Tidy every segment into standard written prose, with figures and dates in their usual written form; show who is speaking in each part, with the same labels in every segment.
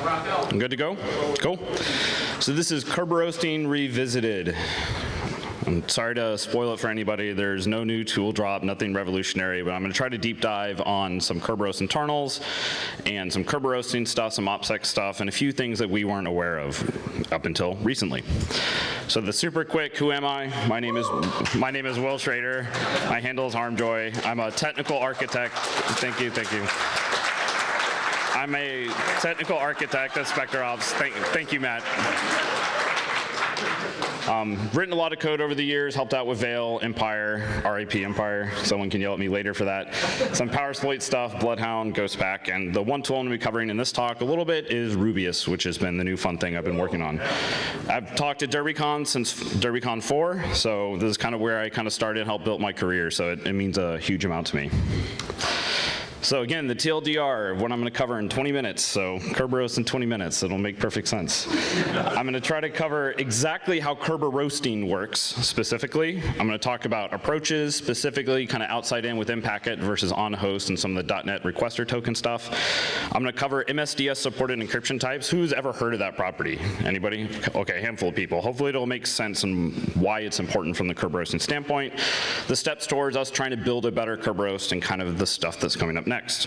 Speaker 1: I'm good to go? Cool. So this is Kerberoasting Revisited. I'm sorry to spoil it for anybody. There's no new tool drop, nothing revolutionary, but I'm going to try to deep dive on some Kerberos internals and some Kerberoasting stuff, some OPSEC stuff, and a few things that we weren't aware of up until recently. So the super quick, who am I? My name is Will Schrader. My handle is Harmjoy. I'm a technical architect. Thank you. I'm a technical architect at SpecterOps. Thank you, Matt. Written a lot of code over the years, helped out with Veil, Empire, RIP Empire. Someone can yell at me later for that. Some PowerSploit stuff, Bloodhound, Ghostpack, and the one tool I'm going to be covering in this talk a little bit is Rubius, which has been the new fun thing I've been working on. I've talked at DerbyCon since DerbyCon 4, so this is kind of where I kind of started and helped build my career, so it means a huge amount to me. So again, the TLDR of what I'm going to cover in 20 minutes. So Kerberos in 20 minutes. It'll make perfect sense. I'm going to try to cover exactly how Kerberoasting works specifically. I'm going to talk about approaches, specifically kind of outside in within Packet versus on host and some of the .NET requester token stuff. I'm going to cover MSDS supported encryption types. Who's ever heard of that property? Anybody? Okay, a handful of people. Hopefully it'll make sense and why it's important from the Kerberoasting standpoint. The steps towards us trying to build a better Kerberoast and kind of the stuff that's coming up next.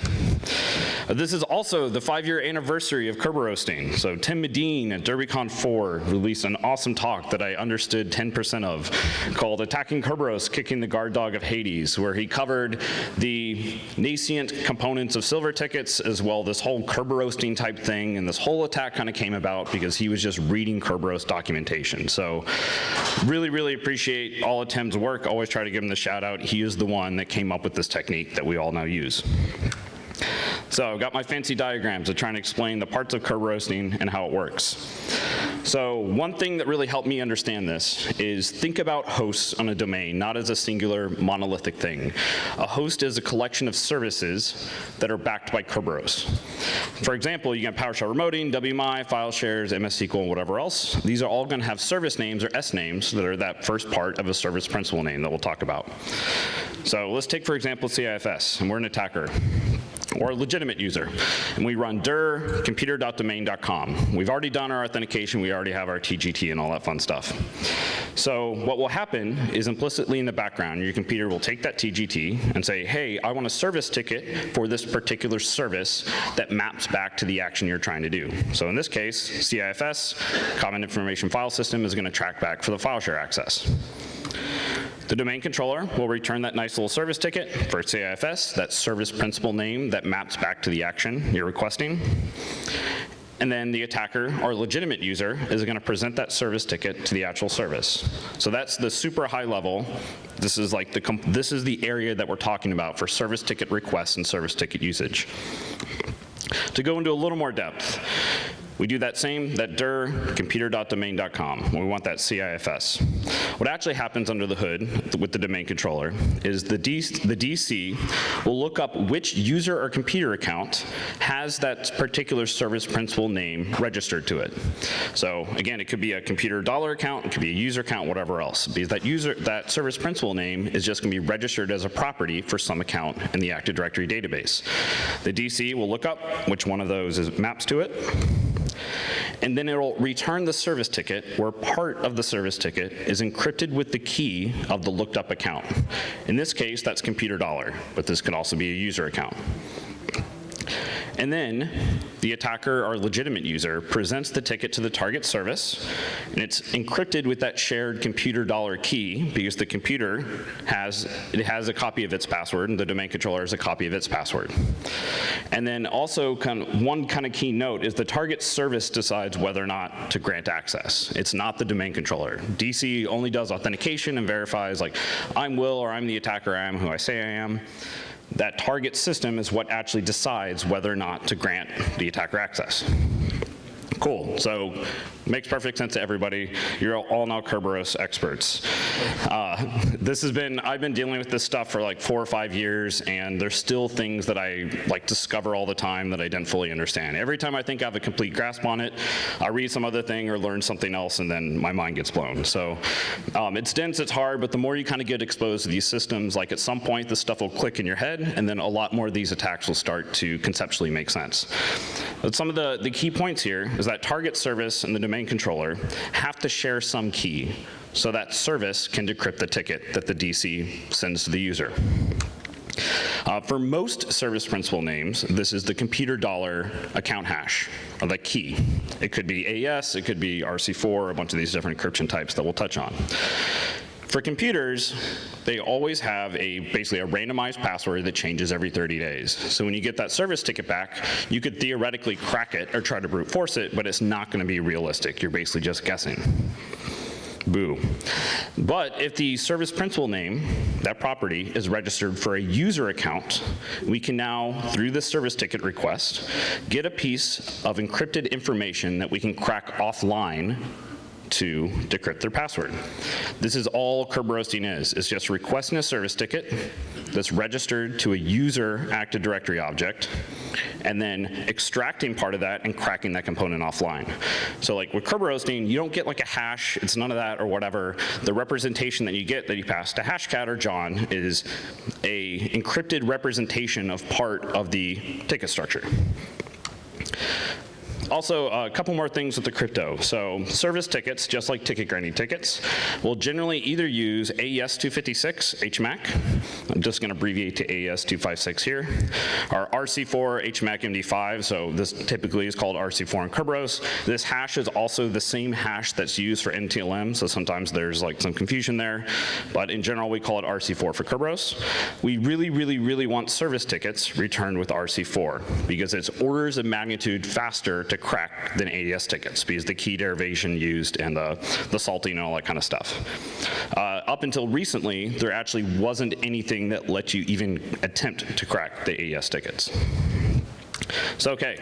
Speaker 1: This is also the 5-year anniversary of Kerberoasting. So Tim Medine at DerbyCon 4 released an awesome talk that I understood 10% of called Attacking Kerberos, Kicking the Guard Dog of Hades, where he covered the nascent components of silver tickets as well this whole Kerberoasting type thing, and this whole attack kind of came about because he was just reading Kerberos documentation. So really appreciate all of Tim's work. Always try to give him the shout out. He is the one that came up with this technique that we all now use. So I've got my fancy diagrams of trying to explain the parts of Kerberoasting and how it works. So one thing that really helped me understand this is think about hosts on a domain, not as a singular monolithic thing. A host is a collection of services that are backed by Kerberos. For example, you can have PowerShell remoting, WMI, file shares, MS SQL, and whatever else. These are all going to have service names or S names that are that first part of a service principal name that we'll talk about. So let's take, for example, CIFS, and we're an attacker or a legitimate user, and we run dir computer.domain.com. We've already done our authentication, we already have our TGT and all that fun stuff. So what will happen is implicitly in the background, your computer will take that TGT and say, hey, I want a service ticket for this particular service that maps back to the action you're trying to do. So in this case, CIFS, Common Information File System, is going to track back for the file share access. The domain controller will return that nice little service ticket for CIFS, that service principal name that maps back to the action you're requesting. And then the attacker or legitimate user is going to present that service ticket to the actual service. So that's the super high level. This is like this is the area that we're talking about for service ticket requests and service ticket usage. To go into a little more depth, we do that dir computer.domain.com. We want that CIFS. What actually happens under the hood with the domain controller is the DC will look up which user or computer account has that particular service principal name registered to it. So again, it could be a computer dollar account, it could be a user account, whatever else. Because that service principal name is just going to be registered as a property for some account in the Active Directory database. The DC will look up which one of those maps to it. And then it'll return the service ticket where part of the service ticket is encrypted with the key of the looked up account. In this case, that's computer dollar, but this could also be a user account. And then the attacker or legitimate user presents the ticket to the target service, and it's encrypted with that shared computer dollar key because the computer has a copy of its password, and the domain controller has a copy of its password. And then also one kind of key note is the target service decides whether or not to grant access. It's not the domain controller. DC only does authentication and verifies like, I'm Will, or I'm the attacker, I am who I say I am. That target system is what actually decides whether or not to grant the attacker access. Cool, so makes perfect sense to everybody. You're all now Kerberos experts. I've been dealing with this stuff for like 4 or 5 years, and there's still things that I like discover all the time that I didn't fully understand. Every time I think I have a complete grasp on it, I read some other thing or learn something else, and then my mind gets blown. So it's dense, it's hard, but the more you kind of get exposed to these systems, like at some point this stuff will click in your head, and then a lot more of these attacks will start to conceptually make sense. But some of the key points here is that target service and the domain controller have to share some key, so that service can decrypt the ticket that the DC sends to the user. For most service principal names, this is the computer dollar account hash, or the key. It could be AES, it could be RC4, a bunch of these different encryption types that we'll touch on. For computers, they always have basically a randomized password that changes every 30 days. So when you get that service ticket back, you could theoretically crack it or try to brute force it, but it's not going to be realistic. You're basically just guessing. Boo. But if the service principal name, that property, is registered for a user account, we can now, through this service ticket request, get a piece of encrypted information that we can crack offline to decrypt their password. This is all Kerberoasting is. It's just requesting a service ticket that's registered to a user Active Directory object, and then extracting part of that and cracking that component offline. So like with Kerberoasting, you don't get like a hash, it's none of that or whatever. The representation that you get that you pass to Hashcat or John is a encrypted representation of part of the ticket structure. Also, a couple more things with the crypto. So service tickets, just like ticket grinding tickets, will generally either use AES-256 HMAC. I'm just going to abbreviate to AES-256 here. Or RC4 HMAC MD5, so this typically is called RC4 in Kerberos. This hash is also the same hash that's used for NTLM, so sometimes there's like some confusion there. But in general, we call it RC4 for Kerberos. We really, really, really want service tickets returned with RC4 because it's orders of magnitude faster to crack than AES tickets because the key derivation used and the salting and all that kind of stuff. Up until recently, there actually wasn't anything that let you even attempt to crack the AES tickets. So okay,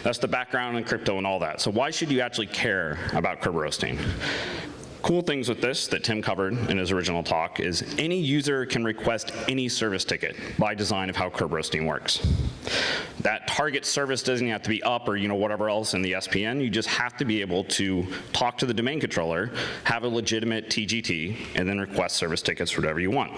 Speaker 1: that's the background in crypto and all that. So why should you actually care about Kerberoasting? Cool things with this that Tim covered in his original talk is any user can request any service ticket by design of how Kerberoasting works. That target service doesn't have to be up or whatever else in the SPN. You just have to be able to talk to the domain controller, have a legitimate TGT, and then request service tickets for whatever you want.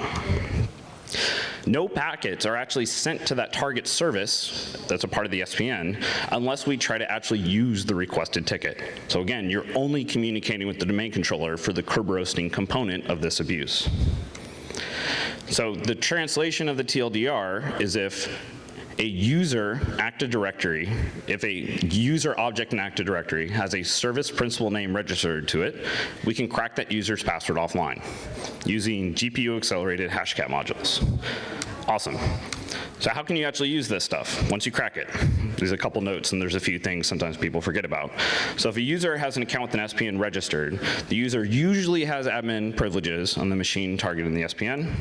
Speaker 1: No packets are actually sent to that target service that's a part of the SPN unless we try to actually use the requested ticket. So again, you're only communicating with the domain controller for the Kerberoasting component of this abuse. So the translation of the TLDR is if a user Active Directory, if a user object in Active Directory has a service principal name registered to it, we can crack that user's password offline using GPU accelerated Hashcat modules. Awesome. So how can you actually use this stuff once you crack it? There's a couple notes and there's a few things sometimes people forget about. So if a user has an account with an SPN registered, the user usually has admin privileges on the machine targeting the SPN,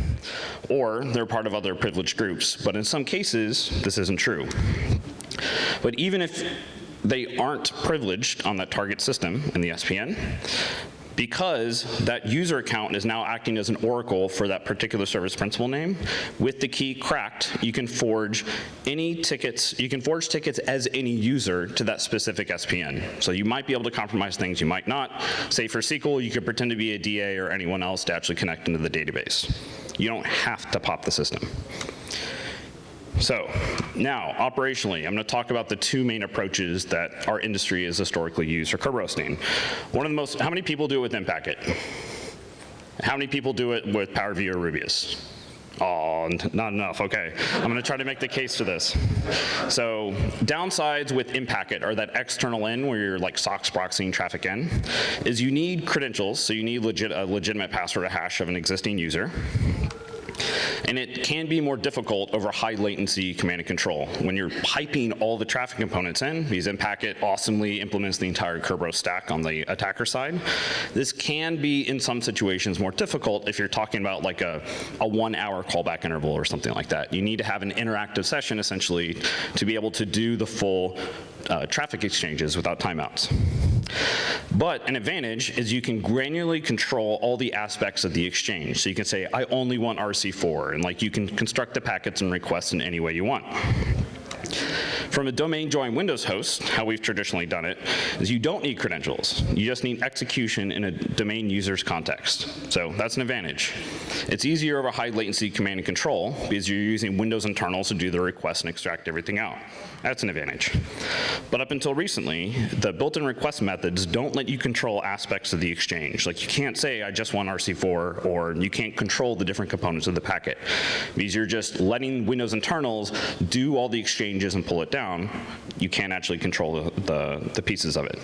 Speaker 1: or they're part of other privileged groups. But in some cases, this isn't true. But even if they aren't privileged on that target system in the SPN, because that user account is now acting as an oracle for that particular service principal name, with the key cracked, you can forge any tickets, you can forge tickets as any user to that specific SPN. So you might be able to compromise things, you might not. Say for SQL, you could pretend to be a DA or anyone else to actually connect into the database. You don't have to pop the system. So now, operationally, I'm going to talk about the two main approaches that our industry has historically used for Kerberoasting. One of the most, how many people do it with Impacket? How many people do it with PowerView or Rubius? Oh, not enough, okay. I'm going to try to make the case for this. So downsides with Impacket are that external in, where you're like SOX proxying traffic in, is you need credentials, so you need a legitimate password or hash of an existing user. And it can be more difficult over high latency command and control. When you're piping all the traffic components in, because Npacket awesomely implements the entire Kerberos stack on the attacker side, this can be, in some situations, more difficult if you're talking about like a 1 hour callback interval or something like that. You need to have an interactive session, essentially, to be able to do the full traffic exchanges without timeouts. But an advantage is you can granularly control all the aspects of the exchange. So you can say, I only want RC4, and like you can construct the packets and requests in any way you want. From a domain join Windows host, how we've traditionally done it, is you don't need credentials. You just need execution in a domain user's context. So that's an advantage. It's easier over high latency command and control because you're using Windows internals to do the request and extract everything out. That's an advantage. But up until recently, the built-in request methods don't let you control aspects of the exchange. Like you can't say, I just want RC4, or you can't control the different components of the packet. Because you're just letting Windows internals do all the exchanges and pull it down. You can't actually control the pieces of it.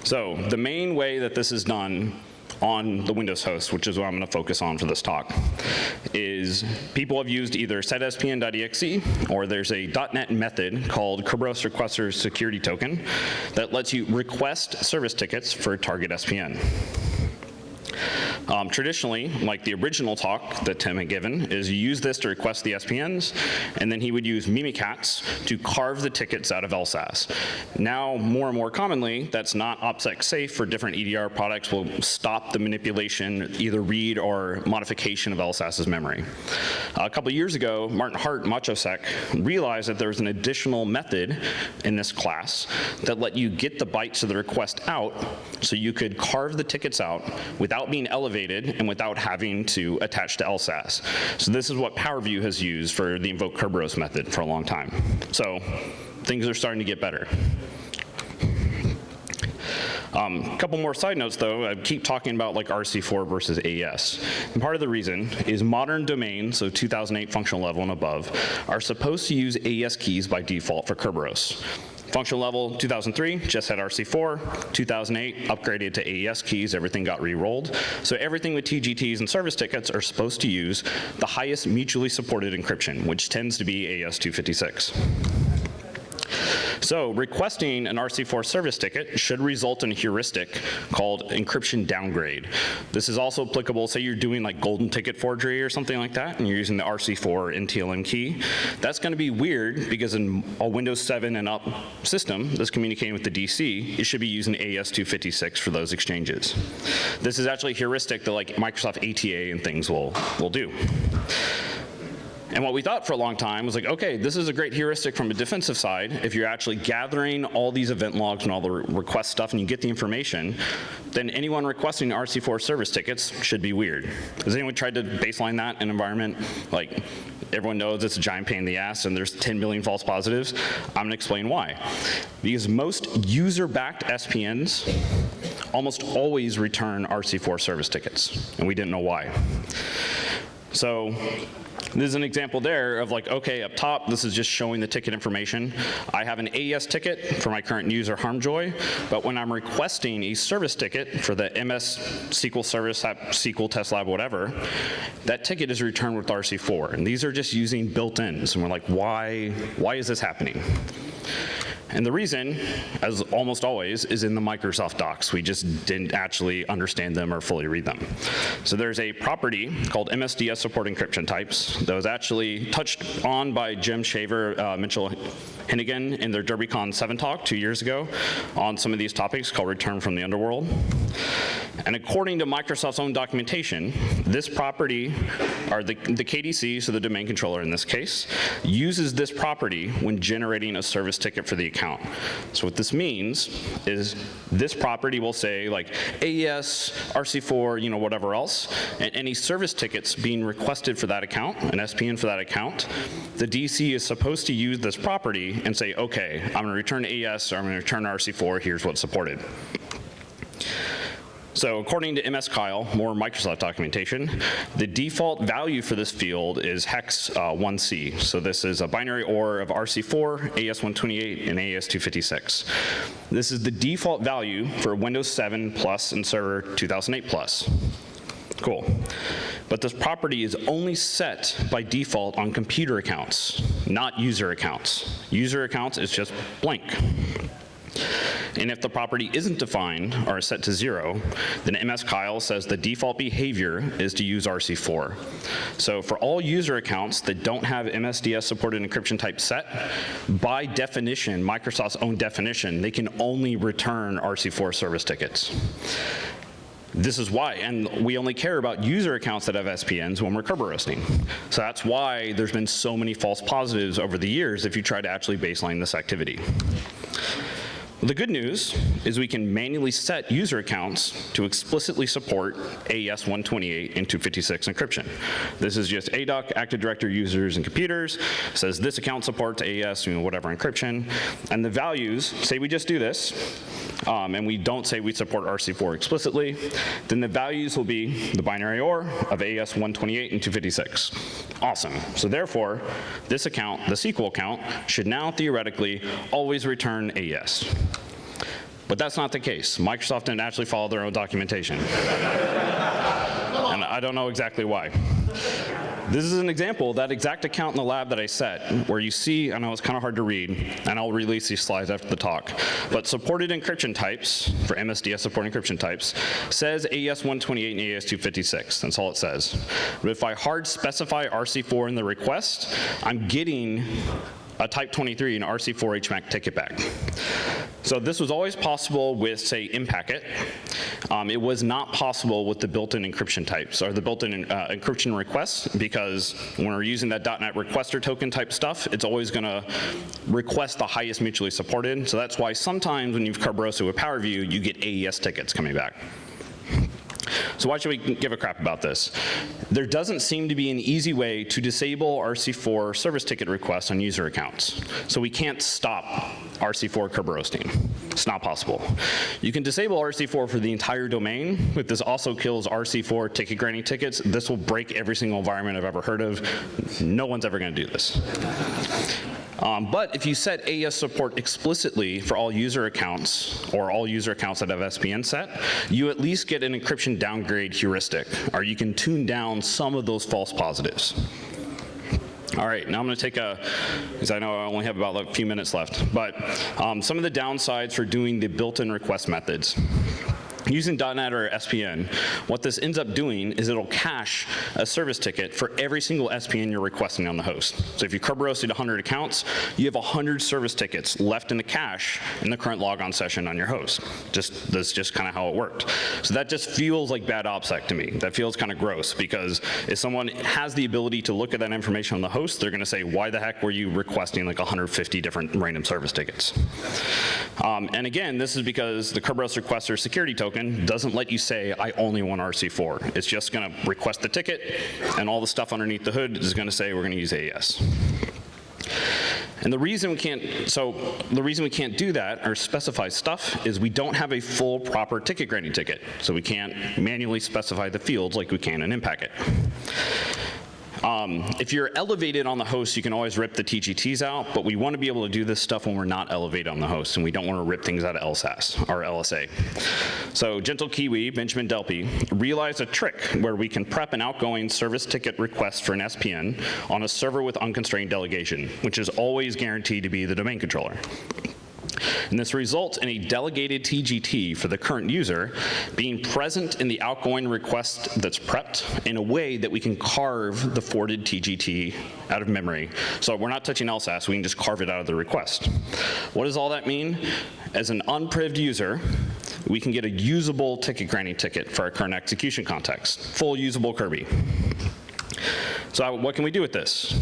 Speaker 1: So the main way that this is done on the Windows host, which is what I'm going to focus on for this talk, is people have used either setspn.exe or there's a .NET method called Kerberos Requester Security Token that lets you request service tickets for a target SPN. Traditionally, like the original talk that Tim had given, is you use this to request the SPNs, and then he would use Mimikatz to carve the tickets out of LSASS. Now, more and more commonly, that's not OPSEC safe for different EDR products, will stop the manipulation, either read or modification of LSASS's memory. A couple years ago, Martin Hart, MachoSec, realized that there was an additional method in this class that let you get the bytes of the request out, so you could carve the tickets out without being elevated and without having to attach to LSASS. So this is what PowerView has used for the invoke Kerberos method for a long time. So things are starting to get better. A couple more side notes, though. I keep talking about like RC4 versus AES. And part of the reason is modern domains, so 2008 functional level and above, are supposed to use AES keys by default for Kerberos. Functional level 2003 just had RC4. 2008 upgraded to AES keys. Everything got re-rolled. So everything with TGTs and service tickets are supposed to use the highest mutually supported encryption, which tends to be AES 256. So requesting an RC4 service ticket should result in a heuristic called encryption downgrade. This is also applicable, say you're doing like golden ticket forgery or something like that, and you're using the RC4 NTLM key. That's going to be weird because in a Windows 7 and up system that's communicating with the DC, it should be using AES 256 for those exchanges. This is actually a heuristic that like Microsoft ATA and things will do. And what we thought for a long time was like, okay, this is a great heuristic from a defensive side. If you're actually gathering all these event logs and all the request stuff and you get the information, then anyone requesting RC4 service tickets should be weird. Has anyone tried to baseline that in an environment? Like, everyone knows it's a giant pain in the ass and there's 10 million false positives. I'm gonna explain why. Because most user-backed SPNs almost always return RC4 service tickets, and we didn't know why. So this is an example there of like, okay, up top, this is just showing the ticket information. I have an AES ticket for my current user Harmjoy, but when I'm requesting a service ticket for the MS SQL Service App, SQL Test Lab, whatever, that ticket is returned with RC4. And these are just using built-ins. And we're like, why is this happening? And the reason, as almost always, is in the Microsoft docs. We just didn't actually understand them or fully read them. So there's a property called MSDS support encryption types that was actually touched on by Jim Shaver, Mitchell Hennigan in their DerbyCon 7 talk 2 years ago on some of these topics called Return from the Underworld. And according to Microsoft's own documentation, this property, or the KDC, so the domain controller in this case, uses this property when generating a service ticket for the account. So what this means is this property will say like AES, RC4, whatever else, and any service tickets being requested for that account, an SPN for that account, the DC is supposed to use this property and say, okay, I'm going to return AES or I'm going to return RC4, here's what's supported. So according to MS Kyle, more Microsoft documentation, the default value for this field is hex 1C. So this is a binary OR of RC4, AES-128, and AES-256. This is the default value for Windows 7 Plus and Server 2008 Plus. Cool. But this property is only set by default on computer accounts, not user accounts. User accounts is just blank. And if the property isn't defined or set to 0, then MS-Kyle says the default behavior is to use RC4. So for all user accounts that don't have MSDS supported encryption type set, by definition, Microsoft's own definition, they can only return RC4 service tickets. This is why, and we only care about user accounts that have SPNs when we're Kerberos roasting. So that's why there's been so many false positives over the years if you try to actually baseline this activity. The good news is we can manually set user accounts to explicitly support AES 128 and 256 encryption. This is just ADUC, Active Directory users and computers, says this account supports AES, whatever encryption, and the values, say we just do this, and we don't say we support RC4 explicitly, then the values will be the binary OR of AES 128 and 256. Awesome. So therefore, this account, the SQL account, should now theoretically always return AES. But that's not the case. Microsoft didn't actually follow their own documentation. And I don't know exactly why. This is an example, that exact account in the lab that I set, where you see, I know it's kind of hard to read, and I'll release these slides after the talk, but supported encryption types, for MSDS support encryption types, says AES 128 and AES 256. That's all it says. But if I hard specify RC4 in the request, I'm getting a type 23 and RC4 HMAC ticket back. So this was always possible with, say, Impacket. It was not possible with the built-in encryption types, or the built-in encryption requests, because when we're using that .NET requester token type stuff, it's always gonna request the highest mutually supported. So that's why sometimes when you've Kerberos with PowerView, you get AES tickets coming back. So why should we give a crap about this? There doesn't seem to be an easy way to disable RC4 service ticket requests on user accounts. So we can't stop RC4 Kerberos roasting. It's not possible. You can disable RC4 for the entire domain, but this also kills RC4 ticket granting tickets. This will break every single environment I've ever heard of. No one's ever gonna do this. But if you set AES support explicitly for all user accounts, or all user accounts that have SPN set, you at least get an encryption downgrade heuristic, or you can tune down some of those false positives. All right, now I'm gonna take because I know I only have about a few minutes left, but some of the downsides for doing the built-in request methods. Using .NET or SPN, what this ends up doing is it'll cache a service ticket for every single SPN you're requesting on the host. So if you Kerberosed 100 accounts, you have 100 service tickets left in the cache in the current logon session on your host. That's just kind of how it worked. So that just feels like bad OPSEC to me. That feels kind of gross, because if someone has the ability to look at that information on the host, they're gonna say, why the heck were you requesting like 150 different random service tickets? And again, this is because the Kerberos requester security token doesn't let you say, I only want RC4. It's just gonna request the ticket, and all the stuff underneath the hood is gonna say, we're gonna use AES. And the reason we can't do that or specify stuff is we don't have a full proper ticket granting ticket. So we can't manually specify the fields like we can in Impacket. If you're elevated on the host, you can always rip the TGTs out, but we want to be able to do this stuff when we're not elevated on the host, and we don't want to rip things out of LSAS or LSA. So Gentle Kiwi, Benjamin Delpy, realized a trick where we can prep an outgoing service ticket request for an SPN on a server with unconstrained delegation, which is always guaranteed to be the domain controller. And this results in a delegated TGT for the current user being present in the outgoing request that's prepped in a way that we can carve the forwarded TGT out of memory. So we're not touching LSAS, we can just carve it out of the request. What does all that mean? As an unprived user, we can get a usable ticket granting ticket for our current execution context, full usable Kirby. So what can we do with this?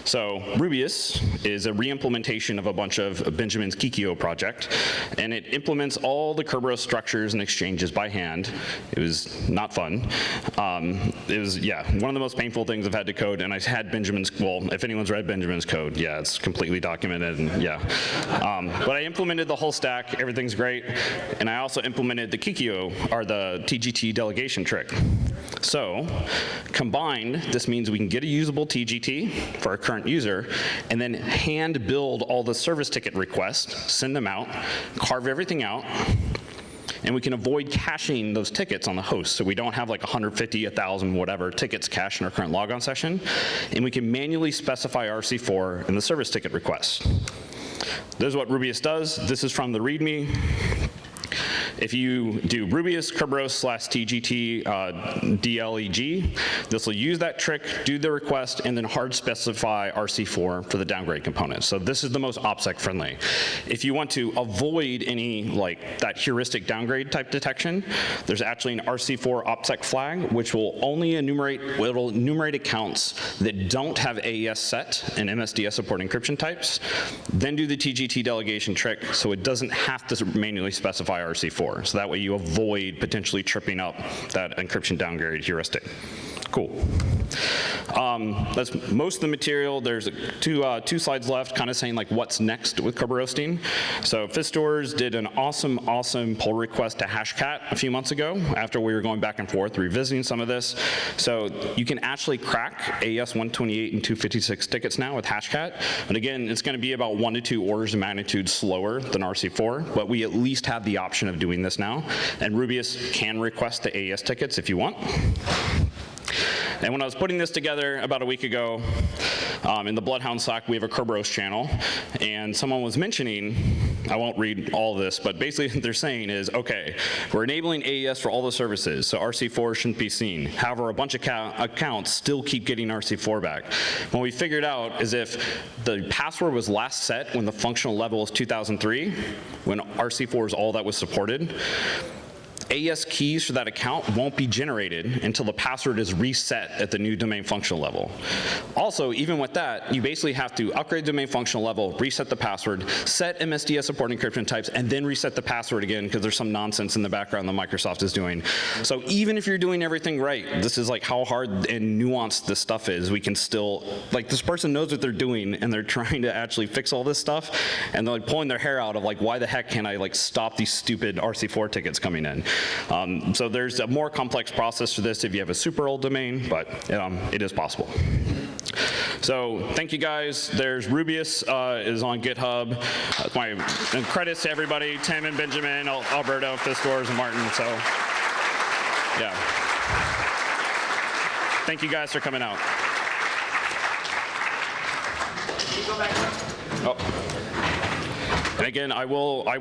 Speaker 1: So Rubius is a re-implementation of a bunch of Benjamin's Kikyo project, and it implements all the Kerberos structures and exchanges by hand. It was not fun. It was, yeah, one of the most painful things I've had to code, and I had Benjamin's, well, if anyone's read Benjamin's code, yeah, it's completely documented, and yeah. But I implemented the whole stack, everything's great, and I also implemented the Kikyo, or the TGT delegation trick. So combined, this means we can get a usable TGT for our current user, and then hand build all the service ticket requests, send them out, carve everything out, And we can avoid caching those tickets on the host, so we don't have like 150, 1,000, whatever tickets cached in our current logon session. And we can manually specify RC4 in the service ticket request. This is what Rubius does. This is from the README. If you do Rubius Kerberos/TGT DLEG, this will use that trick, do the request, and then hard specify RC4 for the downgrade component. So this is the most OPSEC friendly. If you want to avoid any like that heuristic downgrade type detection, there's actually an RC4 OPSEC flag, which will only enumerate accounts that don't have AES set and MSDS support encryption types, then do the TGT delegation trick so it doesn't have to manually specify RC4. So that way you avoid potentially tripping up that encryption downgrade heuristic. Cool. That's most of the material. There's two slides left kind of saying like what's next with Kerberoasting. So Fistors did an awesome pull request to Hashcat a few months ago after we were going back and forth revisiting some of this. So you can actually crack AES 128 and 256 tickets now with Hashcat. But again, it's going to be about 1 to 2 orders of magnitude slower than RC4, but we at least have the option of doing this now. And Rubius can request the AES tickets if you want. And when I was putting this together about a week ago, in the Bloodhound Slack, we have a Kerberos channel, and someone was mentioning, I won't read all of this, but basically what they're saying is, okay, we're enabling AES for all the services, so RC4 shouldn't be seen. However, a bunch of accounts still keep getting RC4 back. What we figured out is if the password was last set when the functional level was 2003, when RC4 is all that was supported, AES keys for that account won't be generated until the password is reset at the new domain functional level. Also, even with that, you basically have to upgrade domain functional level, reset the password, set MSDS support encryption types, and then reset the password again because there's some nonsense in the background that Microsoft is doing. So even if you're doing everything right, this is like how hard and nuanced this stuff is. We can still, like this person knows what they're doing and they're trying to actually fix all this stuff and they're like pulling their hair out of like, why the heck can't I like stop these stupid RC4 tickets coming in? So there's a more complex process for this if you have a super old domain, but it is possible. So thank you guys. There's Rubius is on GitHub. My credits to everybody, Tim and Benjamin, Alberto, Fistors, and Martin. So yeah. Thank you guys for coming out. Oh. And again, I will